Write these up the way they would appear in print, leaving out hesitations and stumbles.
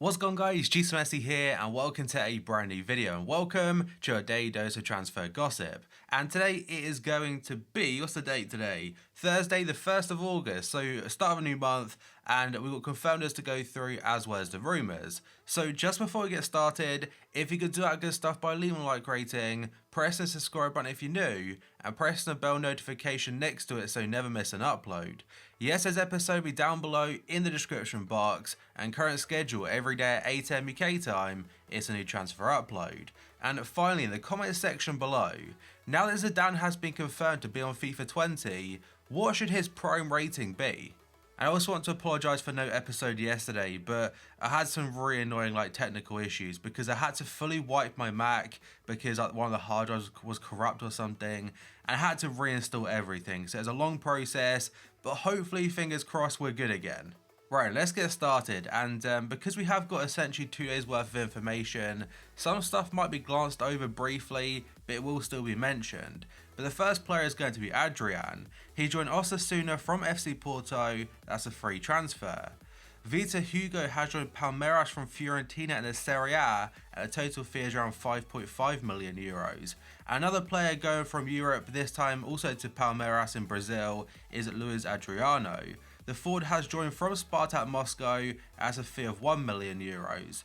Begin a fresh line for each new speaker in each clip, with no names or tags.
What's going on, guys? Messi here and welcome to a brand new video and welcome to a daily dose of transfer gossip. And today it is going to be, what's the date today? Thursday the 1st of August, so start of a new month, and we've got confirmers to go through as well as the rumours. So just before we get started, if you could do that good stuff by leaving a like rating, press the subscribe button if you're new, and press the bell notification next to it so you never miss an upload. Yesterday's episode will be down below in the description box, and current schedule every day at 8 AM UK time is a new transfer upload. And finally, in the comment section below, now that Zidane has been confirmed to be on FIFA 20, what should his prime rating be? I also want to apologise for no episode yesterday, but I had some really annoying technical issues because I had to fully wipe my Mac because one of the hard drives was corrupt or something, and I had to reinstall everything. So it was a long process, but hopefully, fingers crossed, we're good again. Right, let's get started, and because we have got essentially 2 days worth of information, some stuff might be glanced over briefly, but it will still be mentioned. But the first player is going to be Adrian. He joined Osasuna from FC Porto, that's a free transfer. Vitor Hugo has joined Palmeiras from Fiorentina in the Serie A, and the total fee is around 5.5 million euros. Another player going from Europe, this time also to Palmeiras in Brazil, is Luis Adriano. The forward has joined from Spartak Moscow at a fee of 1 million euros.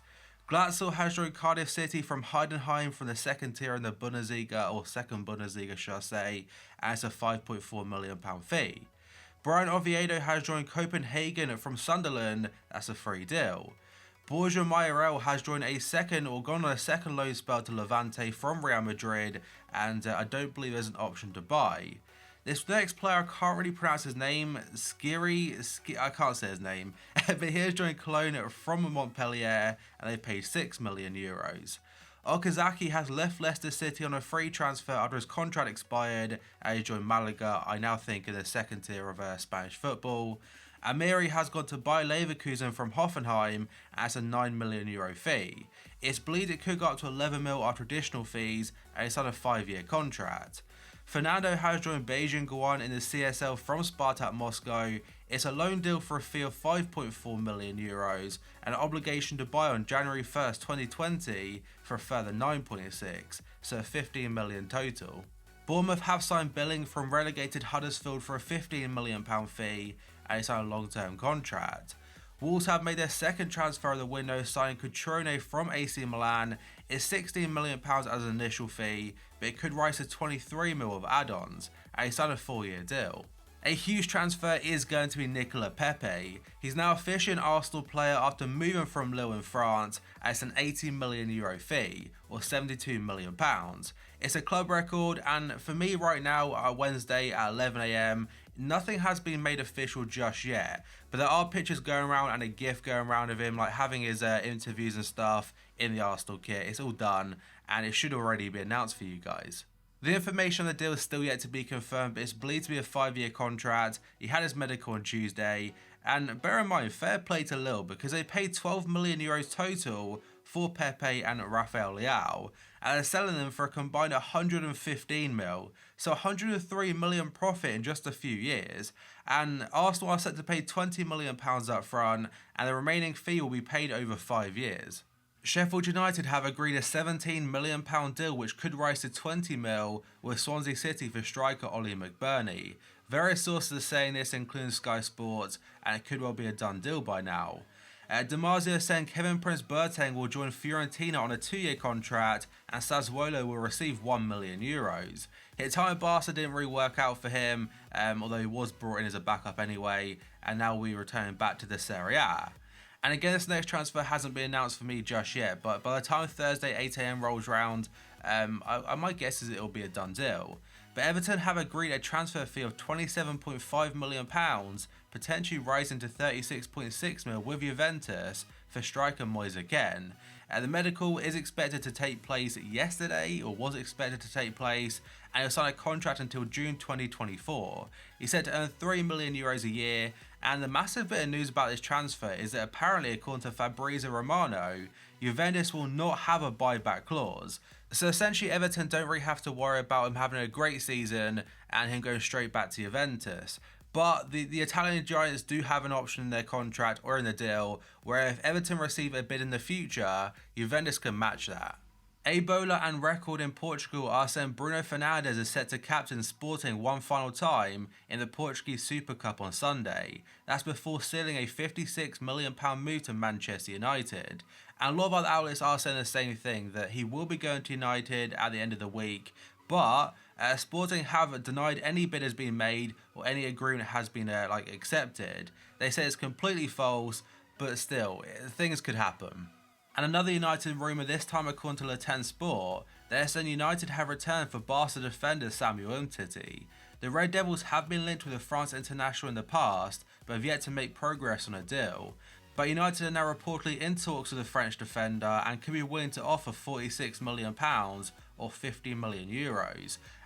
Glatzel has joined Cardiff City from Heidenheim from the second tier in the Bundesliga, or second Bundesliga should I say, at a £5.4 million fee. Brian Oviedo has joined Copenhagen from Sunderland, that's a free deal. Borja Mayoral has joined gone on a second loan spell to Levante from Real Madrid, and I don't believe there's an option to buy. This next player, I can't really pronounce his name, I can't say his name, but he has joined Cologne from Montpellier and they paid 6 million euros. Okazaki has left Leicester City on a free transfer after his contract expired and he joined Malaga, I now think in the second tier of Spanish football. Amiri has gone to Bayer Leverkusen from Hoffenheim at a 9 million euro fee. It's believed it could go up to 11 mil after additional fees and it's on a 5-year contract. Fernando has joined Beijing Guoan in the CSL from Spartak Moscow. It's a loan deal for a fee of 5.4 million euros and an obligation to buy on January 1st, 2020 for a further 9.6, so 15 million total. Bournemouth have signed Billing from relegated Huddersfield for a £15 million fee and it's on a long-term contract. Wolves have made their second transfer of the window, signing Cutrone from AC Milan. It's £16 million as an initial fee, but it could rise to 23 mil of add-ons, and it's on a 4-year deal. A huge transfer is going to be Nicolas Pepe. He's now officially an Arsenal player after moving from Lille in France, and it's an 80 million euro fee, or £72 million. It's a club record, and for me right now, Wednesday at 11 AM, nothing has been made official just yet, but there are pictures going around and a gif going around of him having his interviews and stuff in the Arsenal kit. It's all done, and it should already be announced for you guys. The information on the deal is still yet to be confirmed, but it's believed to be a 5-year contract. He had his medical on Tuesday, and bear in mind, fair play to Lille because they paid 12 million euros total for Pepe and Rafael Leao, and they're selling them for a combined 115 mil, so 103 million profit in just a few years, and Arsenal are set to pay £20 million up front, and the remaining fee will be paid over 5 years. Sheffield United have agreed a £17 million deal which could rise to 20 mil with Swansea City for striker Ollie McBurney. Various sources are saying this, including Sky Sports, and it could well be a done deal by now. Damasio is saying Kevin Prince Boateng will join Fiorentina on a 2-year contract and Sassuolo will receive 1 million euros. His time at Barca didn't really work out for him, although he was brought in as a backup anyway, and now we return back to the Serie A. And again, this next transfer hasn't been announced for me just yet, but by the time Thursday 8 AM rolls round, my guess is it'll be a done deal. But Everton have agreed a transfer fee of £27.5 million, potentially rising to 36.6 mil with Juventus for striker Moise again. The medical is expected to take place yesterday, or was expected to take place, and he'll sign a contract until June 2024. He's set to earn 3 million euros a year, and the massive bit of news about this transfer is that apparently, according to Fabrizio Romano, Juventus will not have a buyback clause. So essentially, Everton don't really have to worry about him having a great season and him going straight back to Juventus. But the Italian giants do have an option in their contract or in the deal where if Everton receive a bid in the future, Juventus can match that. Ebola and record in Portugal are saying Bruno Fernandes is set to captain Sporting one final time in the Portuguese Super Cup on Sunday. That's before sealing a £56 million move to Manchester United. And a lot of other outlets are saying the same thing, that he will be going to United at the end of the week. But Sporting have denied any bid has been made or any agreement has been accepted. They say it's completely false, but still, things could happen. And another United rumour, this time according to Le 10 Sport, they're saying United have returned for Barca defender Samuel Umtiti. The Red Devils have been linked with the France international in the past, but have yet to make progress on a deal. But United are now reportedly in talks with the French defender and could be willing to offer £46 million or €50 million.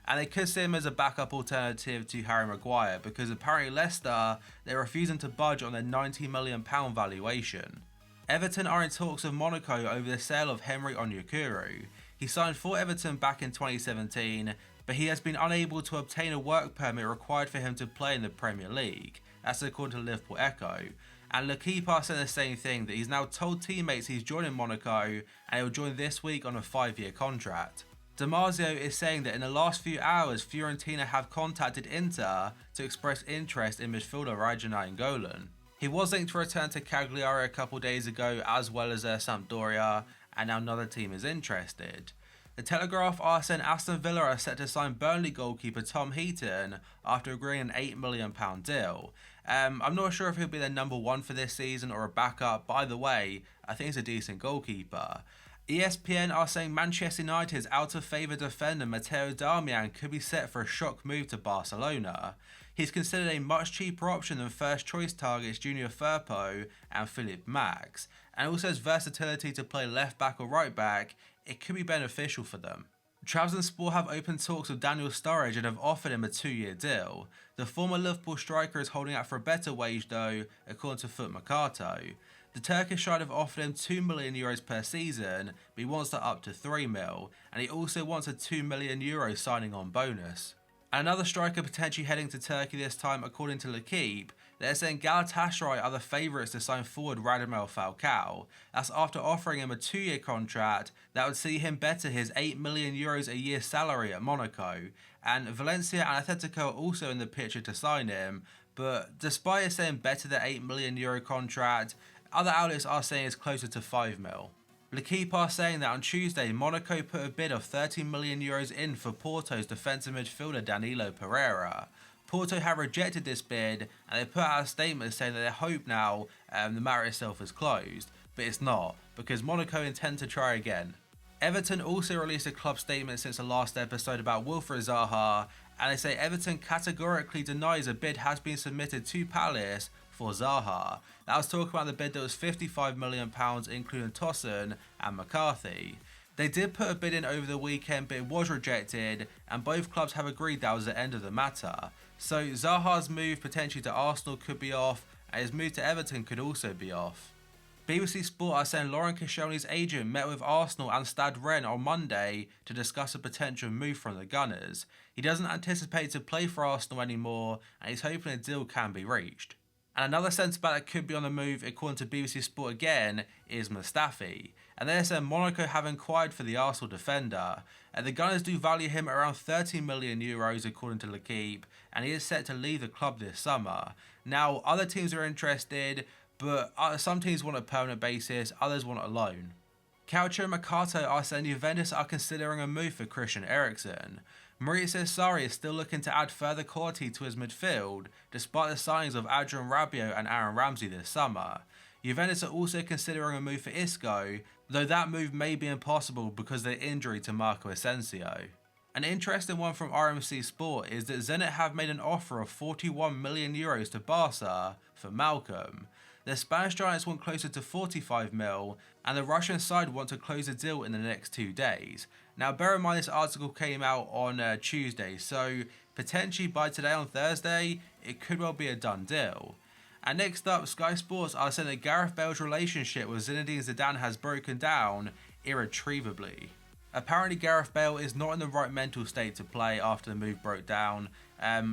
And they could see him as a backup alternative to Harry Maguire because apparently Leicester, they're refusing to budge on their £90 million valuation. Everton are in talks with Monaco over the sale of Henry Onyekuru. He signed for Everton back in 2017, but he has been unable to obtain a work permit required for him to play in the Premier League. That's according to Liverpool Echo. And LUKAKU said the same thing, that he's now told teammates he's joining Monaco and he'll join this week on a 5-year contract. Damasio is saying that in the last few hours, Fiorentina have contacted Inter to express interest in midfielder Raja Nainggolan. He was linked to return to Cagliari a couple days ago, as well as Sampdoria, and now another team is interested. The Telegraph are saying Aston Villa are set to sign Burnley goalkeeper Tom Heaton after agreeing an £8 million deal. I'm not sure if he'll be their number one for this season or a backup, but either way, I think he's a decent goalkeeper. ESPN are saying Manchester United's out-of-favour defender Matteo Darmian could be set for a shock move to Barcelona. He's considered a much cheaper option than first-choice targets Junior Firpo and Philippe Max, and also has versatility to play left-back or right-back. It could be beneficial for them. Trabzonspor have opened talks with Daniel Sturridge and have offered him a 2-year deal. The former Liverpool striker is holding out for a better wage though, according to Foot Mercato. The Turkish side have offered him €2 million per season, but he wants that up to €3 million, and he also wants a €2 million signing on bonus. Another striker potentially heading to Turkey this time, according to L'Equipe, they're saying Galatasaray are the favourites to sign forward Radamel Falcao. That's after offering him a 2-year contract that would see him better his €8 million a year salary at Monaco. And Valencia and Atletico are also in the picture to sign him, but despite it saying better than €8 million contract, other outlets are saying it's closer to €5 million. L'Equipe are saying that on Tuesday, Monaco put a bid of €30 million in for Porto's defensive midfielder Danilo Pereira. Porto have rejected this bid and they put out a statement saying that they hope now the matter itself is closed, but it's not, because Monaco intend to try again. Everton also released a club statement since the last episode about Wilfried Zaha, and they say Everton categorically denies a bid has been submitted to Palace for Zaha. That was talking about the bid that was £55 million, including Tosun and McCarthy. They did put a bid in over the weekend, but it was rejected, and both clubs have agreed that was the end of the matter. So Zaha's move potentially to Arsenal could be off, and his move to Everton could also be off. BBC Sport are saying Laurent Koscielny's agent met with Arsenal and Stade Rennes on Monday to discuss a potential move from the Gunners. He doesn't anticipate to play for Arsenal anymore, and he's hoping a deal can be reached. And another centre back that could be on the move, according to BBC Sport again, is Mustafi. And they're saying Monaco have inquired for the Arsenal defender. The Gunners do value him at around €30 million, according to L'Equipe, and he is set to leave the club this summer. Now, other teams are interested, but some teams want a permanent basis, others want a loan. Calcio Mercato are saying Juventus are considering a move for Christian Eriksen. Maurizio Sarri is still looking to add further quality to his midfield, despite the signings of Adrian Rabiot and Aaron Ramsey this summer. Juventus are also considering a move for Isco, though that move may be impossible because of the injury to Marco Asensio. An interesting one from RMC Sport is that Zenit have made an offer of €41 million to Barca for Malcolm. The Spanish giants want closer to €45 million, and the Russian side want to close the deal in the next 2 days. Now, bear in mind this article came out on Tuesday, so potentially by today on Thursday, it could well be a done deal. And next up, Sky Sports are saying that Gareth Bale's relationship with Zinedine Zidane has broken down irretrievably. Apparently Gareth Bale is not in the right mental state to play after the move broke down.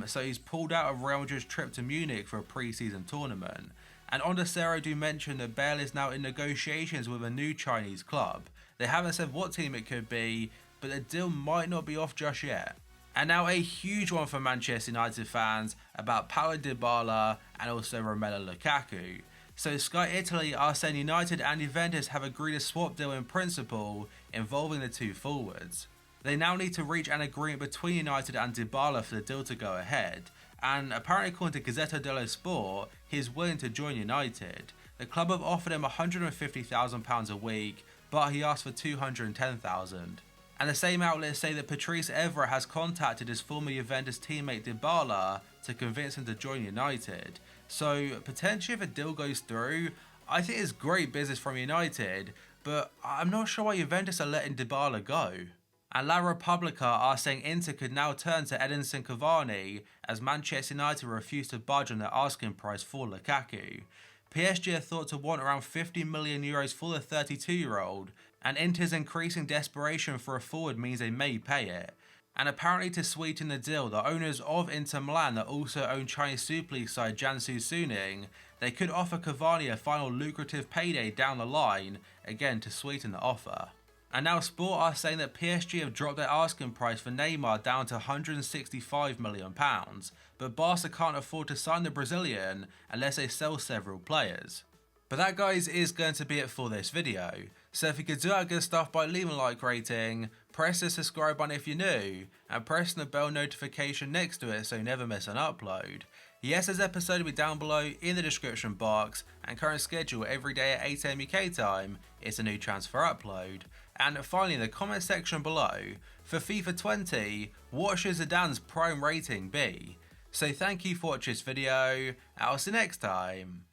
So he's pulled out of Real Madrid's trip to Munich for a pre-season tournament. And Ondacero do mention that Bale is now in negotiations with a new Chinese club. They haven't said what team it could be, but the deal might not be off just yet. And now a huge one for Manchester United fans about Paulo Dybala and also Romelu Lukaku. So Sky Italy are saying United and Juventus have agreed a swap deal in principle involving the two forwards. They now need to reach an agreement between United and Dybala for the deal to go ahead, and apparently according to Gazzetta dello Sport, he is willing to join United. The club have offered him £150,000 a week, but he asked for £210,000. And the same outlets say that Patrice Evra has contacted his former Juventus teammate Dybala to convince him to join United. So potentially if a deal goes through, I think it's great business from United, but I'm not sure why Juventus are letting Dybala go. And La Repubblica are saying Inter could now turn to Edinson Cavani as Manchester United refuse to budge on their asking price for Lukaku. PSG are thought to want around €50 million for the 32-year-old, and Inter's increasing desperation for a forward means they may pay it. And apparently to sweeten the deal, the owners of Inter Milan that also own Chinese Super League side Jiangsu Suning, they could offer Cavani a final lucrative payday down the line, again to sweeten the offer. And now Sport are saying that PSG have dropped their asking price for Neymar down to £165 million, but Barca can't afford to sign the Brazilian unless they sell several players. But that, guys, is going to be it for this video. So if you could do that good stuff by leaving a like rating, press the subscribe button if you're new, and press the bell notification next to it so you never miss an upload. Yes, this episode will be down below in the description box, and current schedule every day at 8 AM UK time is a new transfer upload. And finally, in the comment section below, for FIFA 20, what should Zidane's prime rating be? So thank you for watching this video, and I'll see you next time.